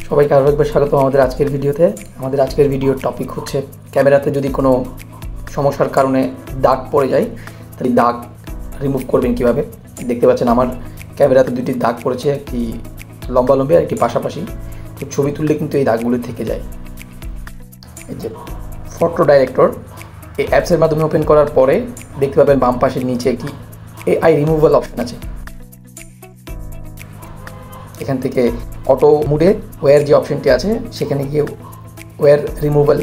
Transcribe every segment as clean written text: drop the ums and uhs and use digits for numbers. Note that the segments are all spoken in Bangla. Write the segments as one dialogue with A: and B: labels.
A: সবাইকে আরও একবার স্বাগতম আমাদের আজকের ভিডিওতে। আমাদের আজকের ভিডিওর টপিক হচ্ছে ক্যামেরাতে যদি কোনো সমস্যার কারণে দাগ পড়ে যায় তাহলে দাগ রিমুভ করবেন কীভাবে। দেখতে পাচ্ছেন আমার ক্যামেরাতে দুটি দাগ পড়েছে, একটি লম্বালম্বি আর একটি পাশাপাশি। তো ছবি তুললে কিন্তু এই দাগগুলো থেকে যায়। এই যে ফটো ডাইরেক্টর, এই অ্যাপসের মাধ্যমে ওপেন করার পরে দেখতে পাবেন বাম পাশের নিচে একটি এআই রিমুভাল অপশন আছে। এখান থেকে অটো মুডে ওয়্যার যে অপশনটি আছে সেখানে গিয়ে ওয়্যার রিমুভাল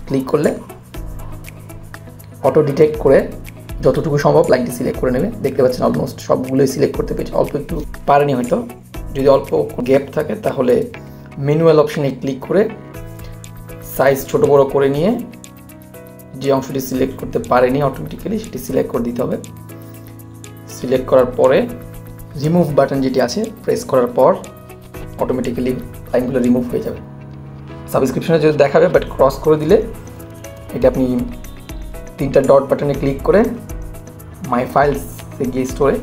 A: ক্লিক করলে অটো ডিটেক্ট করে যতটুকু সম্ভব লাইনটি সিলেক্ট করে নেবে। দেখতে পাচ্ছেন অলমোস্ট সবগুলোই সিলেক্ট করতে পেরেছে, অল্প একটু পারেনি হয়তো। যদি অল্প গ্যাপ থাকে তাহলে ম্যানুয়াল অপশনে ক্লিক করে সাইজ ছোটো বড়ো করে নিয়ে যে অংশটি সিলেক্ট করতে পারেনি অটোমেটিক্যালি সেটি সিলেক্ট করে দিতে হবে। সিলেক্ট করার পরে রিমুভ বাটন যেটি আছে প্রেস করার পর অটোমেটিক্যালি লাইনগুলো রিমুভ হয়ে যাবে। সাবস্ক্রিপশনে যদি দেখাবে, বাট ক্রস করে দিলে এটা আপনি তিনটা ডট বাটনে ক্লিক করে মাই ফাইলস গিয়ে স্টোরে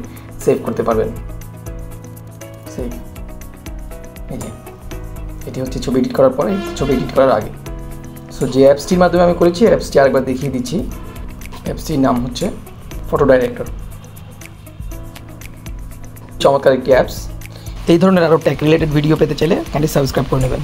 A: সেভ করতে পারবেন। সেভ, এই যে এটি হচ্ছে ছবি এডিট করার পরে, ছবি এডিট করার আগে। সো যে অ্যাপসটির মাধ্যমে আমি করেছি অ্যাপসটি আরেকবার দেখিয়ে দিচ্ছি। অ্যাপসটির নাম হচ্ছে ফটো ডাইরেক্টর। চমৎকার একটি অ্যাপস। এই ধরনের আরও টেক রিলেটেড ভিডিও পেতে চাইলে ক্যান্ডি সাবস্ক্রাইব করে নেবেন।